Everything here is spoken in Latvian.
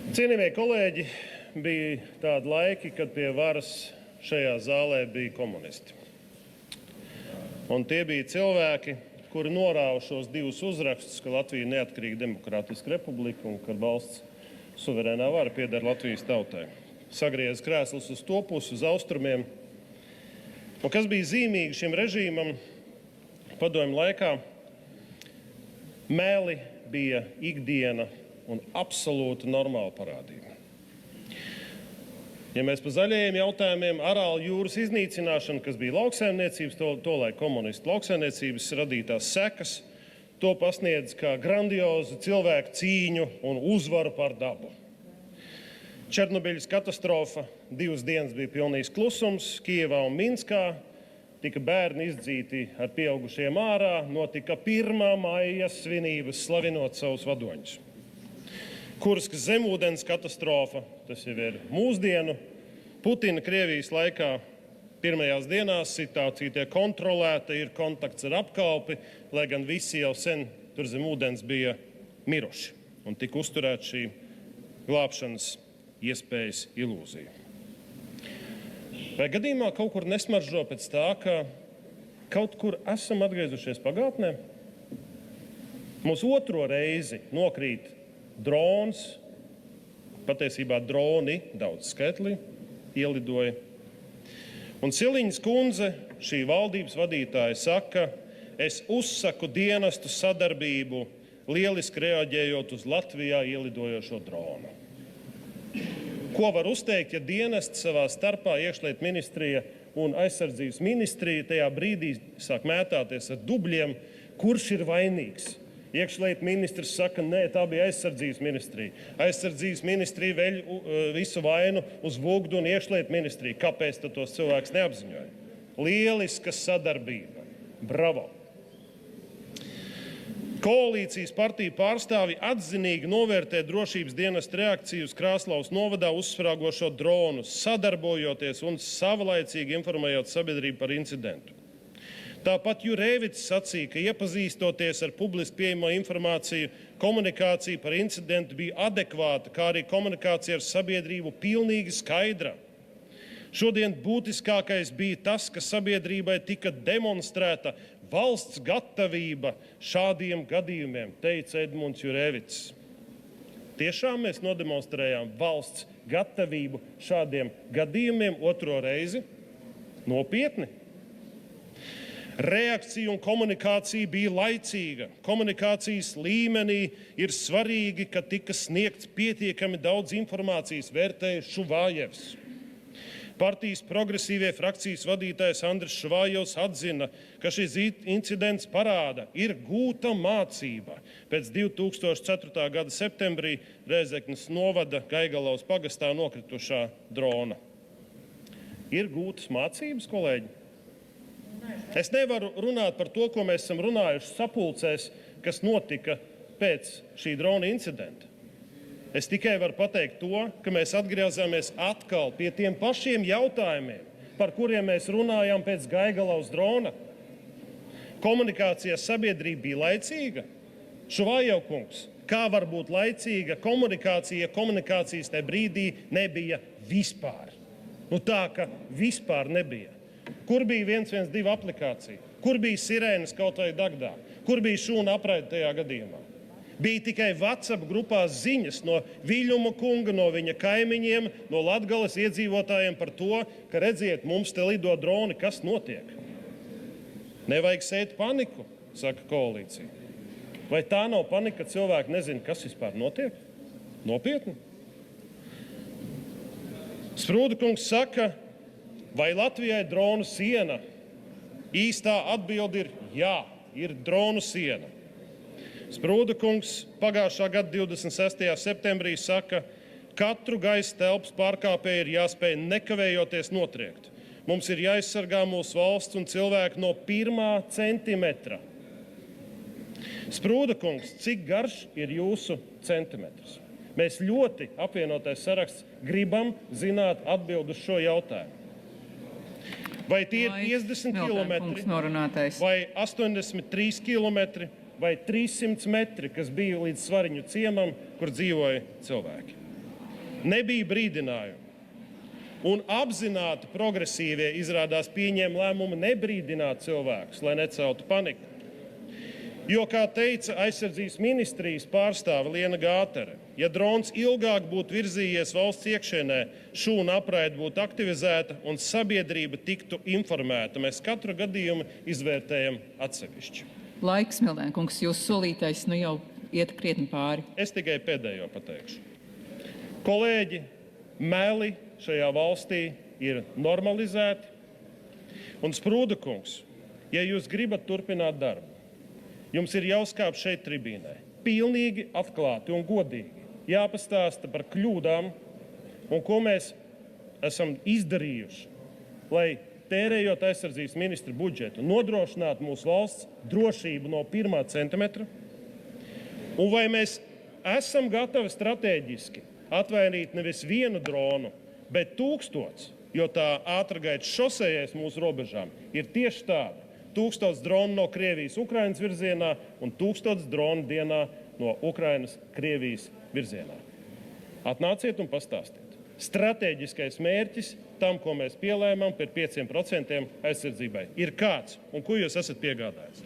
Cienījamie kolēģi, bija tādi laiki, kad pie varas šajā zālē bija komunisti. Un tie bija cilvēki, kuri norāva šos divus uzrakstus, ka Latvija ir neatkarīga demokrātiska republika un ka valsts suverēnā vara pieder Latvijas tautai. Sagriez krēslus uz to pusi, uz austrumiem. Un kas bija zīmīgi šim režīmam padomju laikā, meli bija ikdiena un absolūti normāla parādība. Ja mēs par zaļajiem jautājumiem, Arālu jūras iznīcināšanu, kas bija lauksaimniecības, tolaik komunistu lauksaimniecības radītās sekas, to pasniedz kā grandiozu cilvēku cīņu un uzvaru pār dabu. Černobiļas katastrofa, 2 dienas bija pilnīgs klusums, Kijevā un Minskā, tika bērni izdzīti ar pieaugušiem ārā, notika 1. maija svinības slavinot savus vadoņus. Kurskas zemūdens katastrofa, tas jau ir mūsdienu. Putina Krievijas laikā pirmajās dienās situācija tiek kontrolēta, ir kontakts ar apkalpi, lai gan visi jau sen tur zem ūdens bija miruši un tika uzturēta šī glābšanas iespējas ilūzija. Vai gadījumā kaut kur nesmaržo pēc tā, ka kaut kur esam atgriezušies pagātnē? Mums otro reizi nokrīt drons, patiesībā droni, daudz skaitlī, ielidoja. Un Siliņas kundze, šī valdības vadītāja, saka, es uzsaku dienestu sadarbību, lieliski reaģējot uz Latvijā ielidojošo dronu. Ko var uzteikt, ja dienesti savā starpā iekšlietu ministrija un aizsardzības ministrija tajā brīdī sāk mētāties ar dubļiem, kurš ir vainīgs? Iekšlietu ministrs saka, nē, tā bija aizsardzības ministrija. Aizsardzības ministrija veļ visu vainu uz Vugdu un iekšlietu ministriju. Kāpēc tad tos cilvēks neapziņoja? Lieliska sadarbība. Bravo! Koalīcijas partiju pārstāvi atzinīgi novērtē drošības dienesta reakciju uz Krāslaus novadā uzsprāgošo dronu, sadarbojoties un savlaicīgi informējot sabiedrību par incidentu. Tāpat Jurēvits sacīja, ka iepazīstoties ar publiski pieejamo informāciju, komunikācija par incidentu bija adekvāta, kā arī komunikācija ar sabiedrību pilnīgi skaidra. Šodien būtiskākais bija tas, ka sabiedrībai tika demonstrēta valsts gatavība šādiem gadījumiem, teica Edmunds Jurēvits. Tiešām mēs nodemonstrējām valsts gatavību šādiem gadījumiem otro reizi? Nopietni? Reakcija un komunikācija bija laicīga. Komunikācijas līmenī ir svarīgi, ka tika sniegts pietiekami daudz informācijas, vērtēja Šuvājevs. Partijas progresīvie frakcijas vadītājs Andris Šuvājevs atzina, ka šis incidents parāda, ir gūta mācība. Pēc 2004. gada septembrī Rēzeknes novada Gaigalaus pagastā nokritušā drona. Ir gūtas mācības, kolēģi? Es nevaru runāt par to, ko mēs esam runājuši sapulcēs, kas notika pēc šī drona incidenta. Es tikai varu pateikt to, ka mēs atgriezāmies atkal pie tiem pašiem jautājumiem, par kuriem mēs runājām pēc Gaigalaus drona. Komunikācija sabiedrība bija laicīga. Šuvājevs kungs, kā var būt laicīga komunikācija, ja komunikācijas tajā brīdī nebija vispār? Tā, ka vispār nebija. Kur bija 112 aplikācija? Kur bija sirēnas kaut vai Dagdā? Kur bija šūna apraide tajā gadījumā? Bija tikai WhatsApp grupās ziņas no Viļņuma kunga, no viņa kaimiņiem, no Latgales iedzīvotājiem par to, ka redziet, mums te lido droni, kas notiek. Nevajag sēt paniku, saka koalīcija. Vai tā nav panika, ka cilvēki nezina, kas vispār notiek? Nopietni? Sprūda kungs saka, vai Latvijai ir dronu siena? Īstā atbilde ir jā, ir dronu siena. Sprūda kungs pagājušā gada 26. septembrī saka, katru gaisa telpas pārkāpēju ir jāspēj nekavējoties notriekt. Mums ir jāaizsargā mūsu valsts un cilvēki no 1 centimetra. Sprūda kungs, cik garš ir jūsu centimetrs? Mēs ļoti apvienotais saraksts gribam zināt atbildi uz šo jautājumu. Vai tie ir 50 kilometri, vai 83 kilometri, vai 300 metri, kas bija līdz Svariņu ciemam, kur dzīvoja cilvēki? nebija brīdinājumu. Un apzināti progresīvie izrādās pieņēma lēmumu nebrīdināt cilvēkus, lai neceltu paniku. Jo, kā teica aizsardzības ministrijas pārstāve Liena Gātere, ja drons ilgāk būtu virzījies valsts iekšienē, šūna apraide būtu aktivizēta un sabiedrība tiktu informēta. Mēs katru gadījumu izvērtējam atsevišķi. Laiks, Mildēnkungs, jūsu solītais jau iet krietni pāri. Es tikai pēdējo pateikšu. Kolēģi, meli šajā valstī ir normalizēti. Un Sprūda kungs, ja jūs gribat turpināt darbu, jums ir jāuzkāp šeit tribīnē. Pilnīgi atklāti un godīgi jāpastāsta par kļūdām un ko mēs esam izdarījuši, lai tērējot aizsardzības ministra budžetu, nodrošinātu mūsu valsts drošību no 1 centimetra. Un vai mēs esam gatavi strateģiski atvainīt nevis 1 dronu, bet 1000, jo tā ātrgaitas šosejais mūsu robežām ir tieši tāda. 1000 dronu no Krievijas Ukrainas virzienā un 1000 dronu dienā no Ukrainas Krievijas virzienā. Atnāciet un pastāstiet. Stratēģiskais mērķis tam, ko mēs pielēmām par 5% aizsardzībai, ir kāds un ko jūs esat piegādājis?